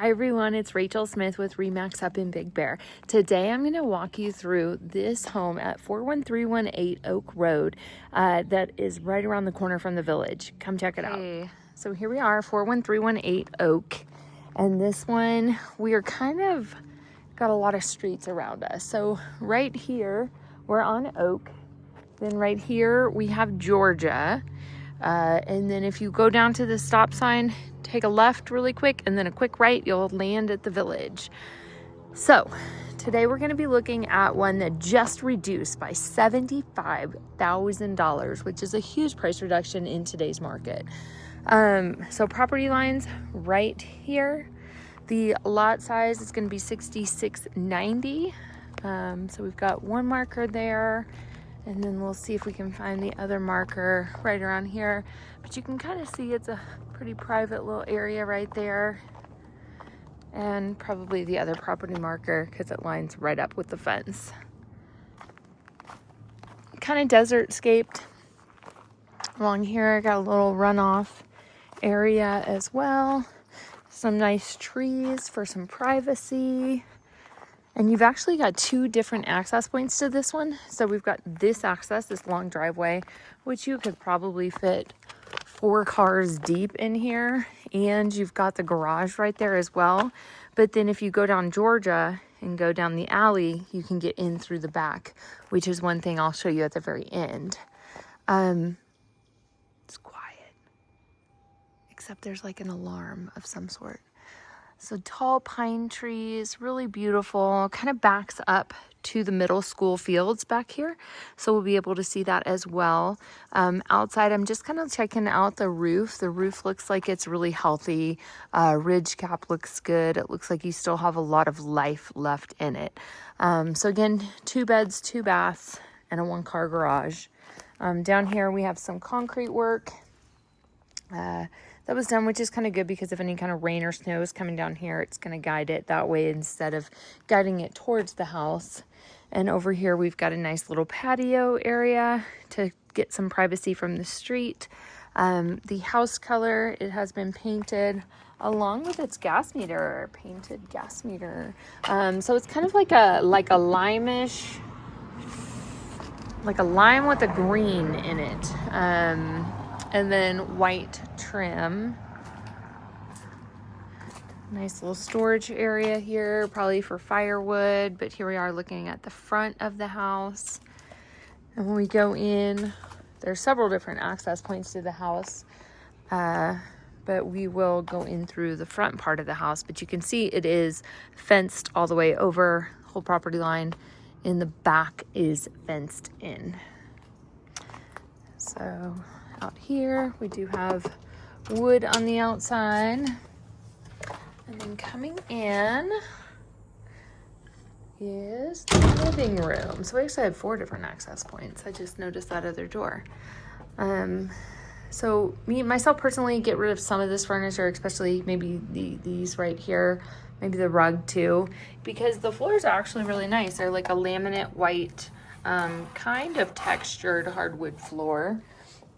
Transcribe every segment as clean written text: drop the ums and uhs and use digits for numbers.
Hi everyone, it's Rachel Smith with Remax up in Big Bear. Today I'm going to walk you through this home at 41318 Oak Road that is right around the corner from the village. Come check it out. Okay, so here we are, 41318 Oak. And this one, we are kind of got a lot of streets around us. So right here, we're on Oak. Then right here, we have Georgia. And then if you go down to the stop sign, take a left really quick and then a quick right, you'll land at the village. So today we're going to be looking at one that just reduced by $75,000, which is a huge price reduction in today's market. So property lines right here. The lot size is going to be 6690. So we've got one marker there. And then we'll see if we can find the other marker right around here. But you can kind of see it's a pretty private little area right there. And probably the other property marker because it lines right up with the fence. Kind of desert-scaped along here. Got a little runoff area as well. Some nice trees for some privacy. And you've actually got two different access points to this one. So we've got this access, this long driveway, which you could probably fit 4 cars deep in here. And you've got the garage right there as well. But then if you go down Georgia and go down the alley, you can get in through the back, which is one thing I'll show you at the very end. It's quiet, except there's like an alarm of some sort. So tall pine trees, really beautiful, kind of backs up to the middle school fields back here. So we'll be able to see that as well. Outside, I'm just kind of checking out the roof. The roof looks like it's really healthy. Ridge cap looks good. It looks like you still have a lot of life left in it. So again, 2 beds, 2 baths, and a 1-car garage. Down here, we have some concrete work. That was done, which is kind of good because if any kind of rain or snow is coming down here, it's going to guide it that way instead of guiding it towards the house. And over here, we've got a nice little patio area to get some privacy from the street. The house color, it has been painted along with its gas meter, painted gas meter. So it's kind of like a limeish, like a lime with a green in it. And then white trim. Nice little storage area here, probably for firewood, but here we are looking at the front of the house. And when we go in, there's several different access points to the house, but we will go in through the front part of the house. But you can see it is fenced all the way over the whole property line. In the back is fenced in. So out here, we do have wood on the outside. And then coming in is the living room. So we actually have 4 different access points. I just noticed that other door. So myself personally, get rid of some of this furniture, especially maybe these right here, maybe the rug too, because the floors are actually really nice. They're like a laminate white, kind of textured hardwood floor.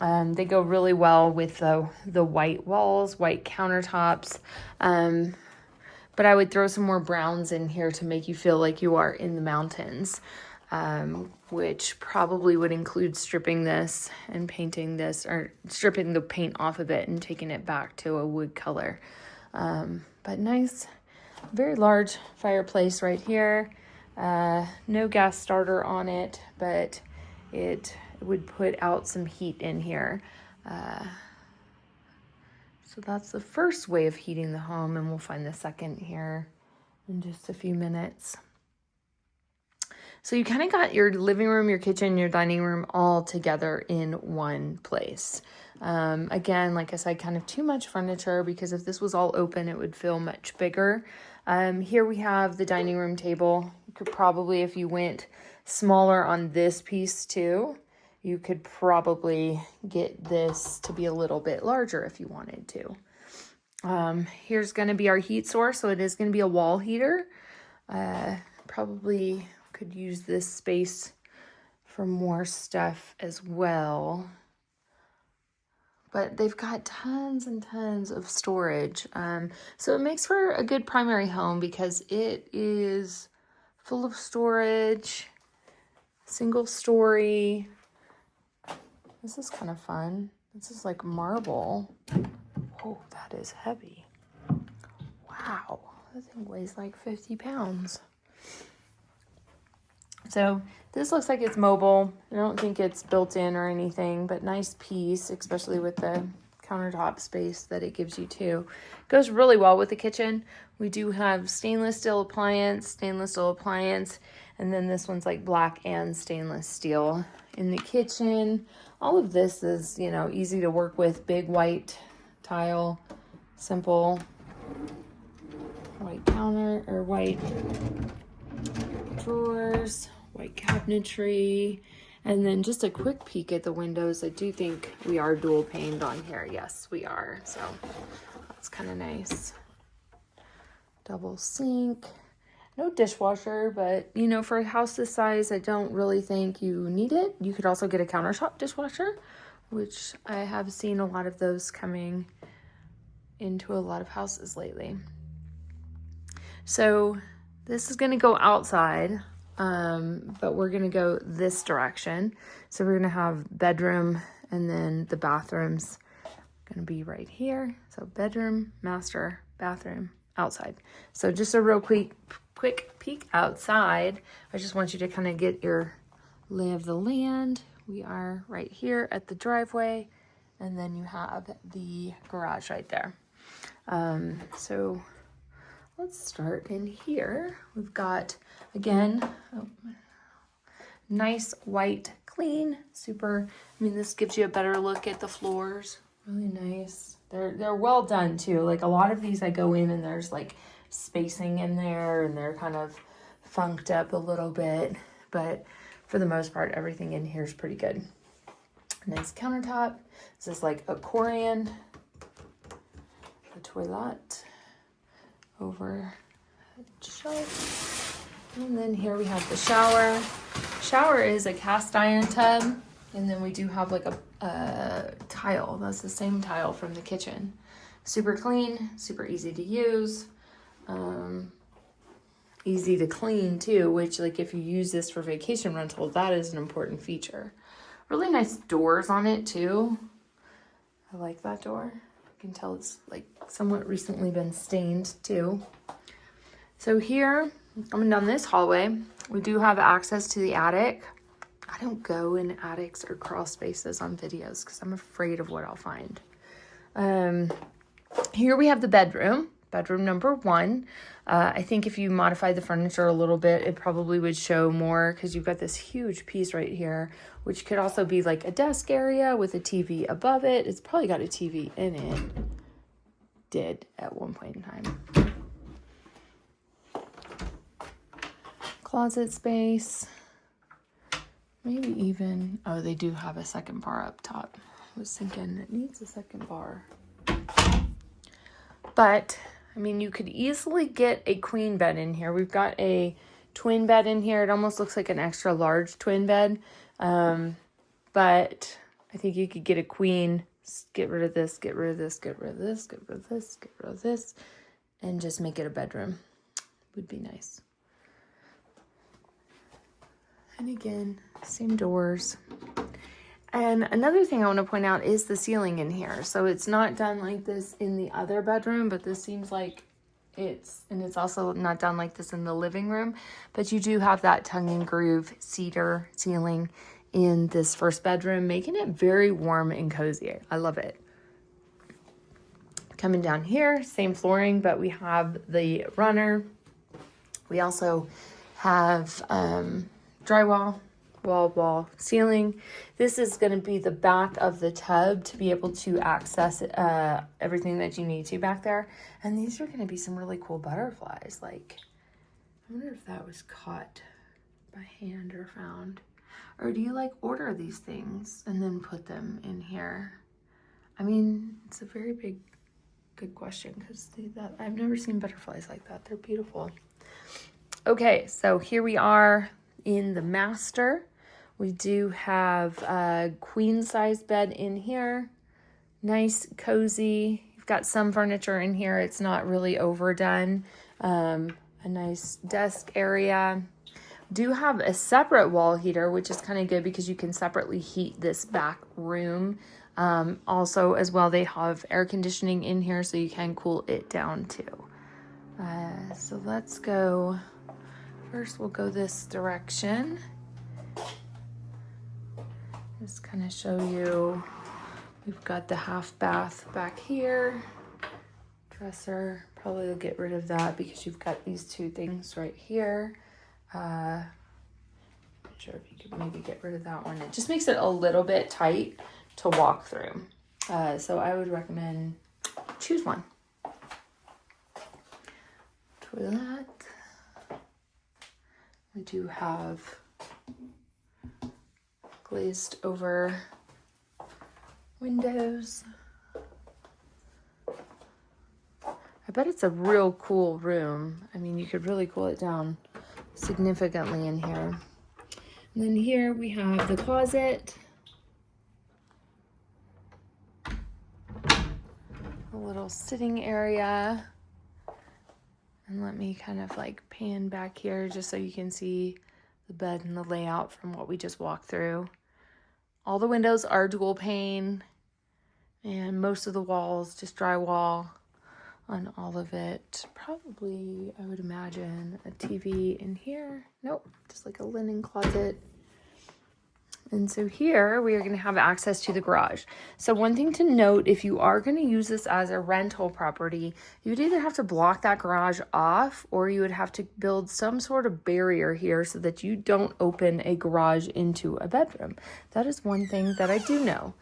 They go really well with the white walls, white countertops. But I would throw some more browns in here to make you feel like you are in the mountains, which probably would include stripping this and painting this, or stripping the paint off of it and taking it back to a wood color. But nice, very large fireplace right here. No gas starter on it, but it would put out some heat in here. So that's the first way of heating the home, and we'll find the second here in just a few minutes. So you kind of got your living room, your kitchen, your dining room all together in one place. Again, like I said, kind of too much furniture because if this was all open, it would feel much bigger. Here we have the dining room table. You could probably, if you went smaller on this piece too, you could probably get this to be a little bit larger if you wanted to. Here's going to be our heat source. So it is going to be a wall heater. Probably could use this space for more stuff as well. but they've got tons and tons of storage. So it makes for a good primary home because it is full of storage, single story. This is kind of fun. This is like marble. Oh, that is heavy. Wow, that thing weighs like 50 pounds. So this looks like it's mobile. I don't think it's built in or anything, but nice piece, especially with the countertop space that it gives you too. Goes really well with the kitchen. We do have stainless steel appliance, and then this one's like black and stainless steel in the kitchen. All of this is, you know, easy to work with. Big white tile, simple white counter or white drawers, white cabinetry, and then just a quick peek at the windows. I do think we are dual paned on here. Yes, we are. So that's kind of nice. Double sink. No dishwasher, but you know, for a house this size, I don't really think you need it. You could also get a countertop dishwasher, which I have seen a lot of those coming into a lot of houses lately. So this is going to go outside, but we're going to go this direction. So we're going to have bedroom, and then the bathroom's going to be right here. So bedroom, master, bathroom, outside. So just a real quick peek outside. I just want you to kind of get your lay of the land. We are right here at the driveway, and then you have the garage right there. So let's start in here. We've got, again, nice white clean, super. I mean, this gives you a better look at the floors. Really nice. They're well done too. Like a lot of these I go in and there's like spacing in there and they're kind of funked up a little bit, but for the most part, everything in here is pretty good. Nice countertop. This is like a Korean, the toilet over the shelf. And then here we have the shower. Shower is a cast iron tub. And then we do have like a tile. That's the same tile from the kitchen. Super clean, super easy to use. Easy to clean too, which like if you use this for vacation rental, that is an important feature. Really nice doors on it too. I like that door. You can tell it's like somewhat recently been stained too. So here, coming down this hallway, we do have access to the attic. I don't go in attics or crawl spaces on videos because I'm afraid of what I'll find. Here we have the bedroom number 1. I think if you modify the furniture a little bit, it probably would show more because you've got this huge piece right here, which could also be like a desk area with a TV above it. It's probably got a TV in it. Did at one point in time. Closet space. Maybe even, oh, they do have a second bar up top. I was thinking it needs a second bar. But, I mean, you could easily get a queen bed in here. We've got a twin bed in here. It almost looks like an extra large twin bed. But I think you could get a queen, get rid of this, get rid of this, get rid of this, get rid of this, get rid of this, and just make it a bedroom. Would be nice. And again, same doors. And another thing I want to point out is the ceiling in here. So it's not done like this in the other bedroom, but this seems like it's also not done like this in the living room. But you do have that tongue and groove cedar ceiling in this first bedroom, making it very warm and cozy. I love it. Coming down here, same flooring, but we have the runner. We also have drywall, wall, ceiling. This is going to be the back of the tub to be able to access everything that you need to back there. And these are going to be some really cool butterflies. Like, I wonder if that was caught by hand or found. Or do you like order these things and then put them in here? I mean, it's a very good question because I've never seen butterflies like that. They're beautiful. Okay, so here we are in the master. We do have a queen size bed in here. Nice, cozy. You've got some furniture in here. It's not really overdone. A nice desk area. Do have a separate wall heater, which is kind of good because you can separately heat this back room. Also, as well, they have air conditioning in here, so you can cool it down too. So let's go. First, we'll go this direction. Just kind of show you. We've got the half bath back here. Dresser, probably will get rid of that because you've got these two things right here. Not sure if you could maybe get rid of that one. It just makes it a little bit tight to walk through. So I would recommend choose one. Toilet. We do have glazed over windows. I bet it's a real cool room. I mean, you could really cool it down significantly in here. And then here we have the closet. A little sitting area. And let me kind of like pan back here just so you can see the bed and the layout from what we just walked through. All the windows are dual pane, and most of the walls just drywall on all of it. Probably, I would imagine, a TV in here. Nope, just like a linen closet. And so here we are going to have access to the garage. So one thing to note, if you are going to use this as a rental property, you would either have to block that garage off, or you would have to build some sort of barrier here so that you don't open a garage into a bedroom. That is one thing that I do know.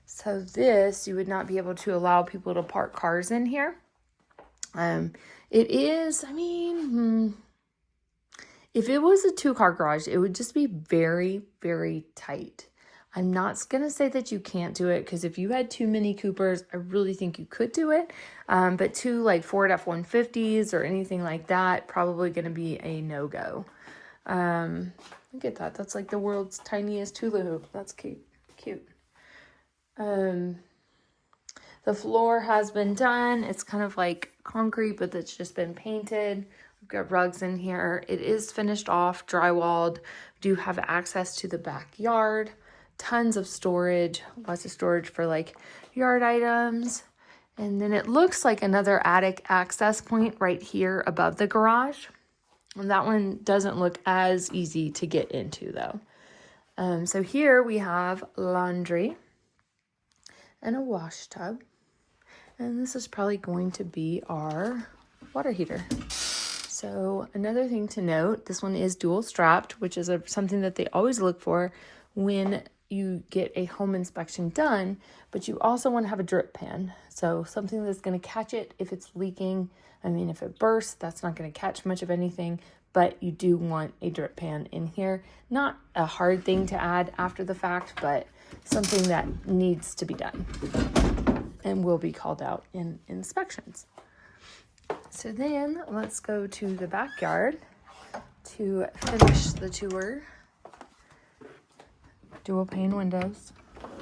So this, you would not be able to allow people to park cars in here. It is, I mean, if it was a 2-car garage, it would just be very, very tight. I'm not going to say that you can't do it, because if you had 2 Mini Coopers, I really think you could do it. But 2 like Ford F-150s or anything like that, probably going to be a no-go. Look at that. That's like the world's tiniest hula hoop. That's cute. The floor has been done. It's kind of like concrete, but it's just been painted. We've got rugs in here. It is finished off, drywalled. We do have access to the backyard. Tons of storage. Lots of storage for like yard items. And then it looks like another attic access point right here above the garage. And that one doesn't look as easy to get into though. So here we have laundry and a wash tub. And this is probably going to be our water heater. So another thing to note, this one is dual strapped, which is something that they always look for when you get a home inspection done, but you also want to have a drip pan. So something that's going to catch it if it's leaking. I mean, if it bursts, that's not going to catch much of anything, but you do want a drip pan in here. Not a hard thing to add after the fact, but something that needs to be done and will be called out in inspections. So then let's go to the backyard to finish the tour. Dual pane windows,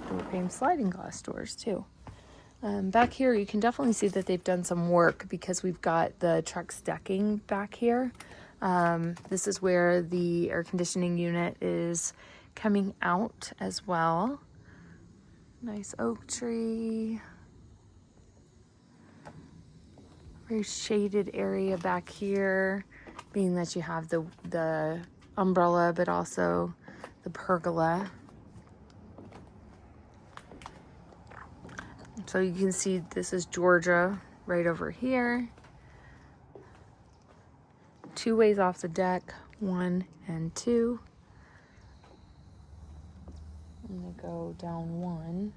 dual pane sliding glass doors too. Back here you can definitely see that they've done some work because we've got the truck's decking back here. This is where the air conditioning unit is coming out as well. Nice oak tree. Very shaded area back here, being that you have the umbrella, but also the pergola. So you can see this is Georgia right over here. 2 ways off the deck, 1 and 2. I'm gonna go down 1.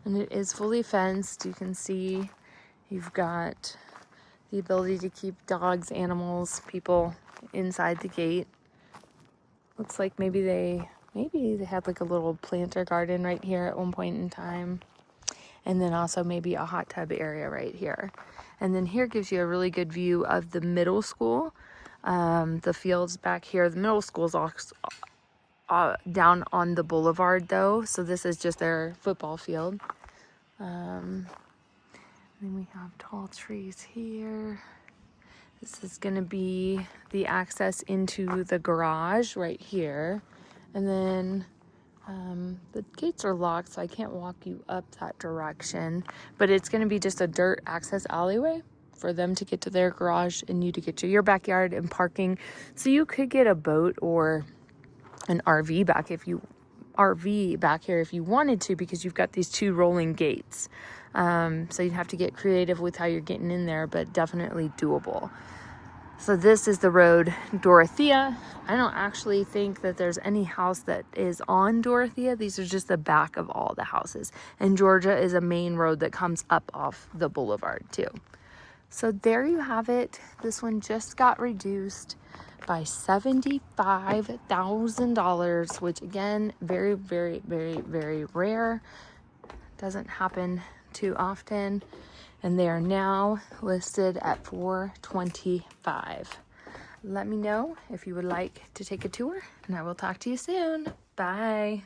And it is fully fenced. You can see you've got the ability to keep dogs, animals, people inside the gate. Looks like maybe they had like a little planter garden right here at one point in time. And then also maybe a hot tub area right here. And then here gives you a really good view of the middle school. The fields back here, the middle school's all down on the boulevard though, so this is just their football field. Then we have tall trees here. This is going to be the access into the garage right here. And then the gates are locked, so I can't walk you up that direction. But it's going to be just a dirt access alleyway for them to get to their garage and you to get to your backyard and parking. So you could get a boat or an RV back here if you wanted to, because you've got these 2 rolling gates. So you'd have to get creative with how you're getting in there, but definitely doable. So this is the road Dorothea. I don't actually think that there's any house that is on Dorothea. These are just the back of all the houses. And Georgia is a main road that comes up off the boulevard too. So there you have it. This one just got reduced by $75,000, which again, very, very, very, very rare. Doesn't happen too often. And they are now listed at $425,000. Let me know if you would like to take a tour, and I will talk to you soon. Bye.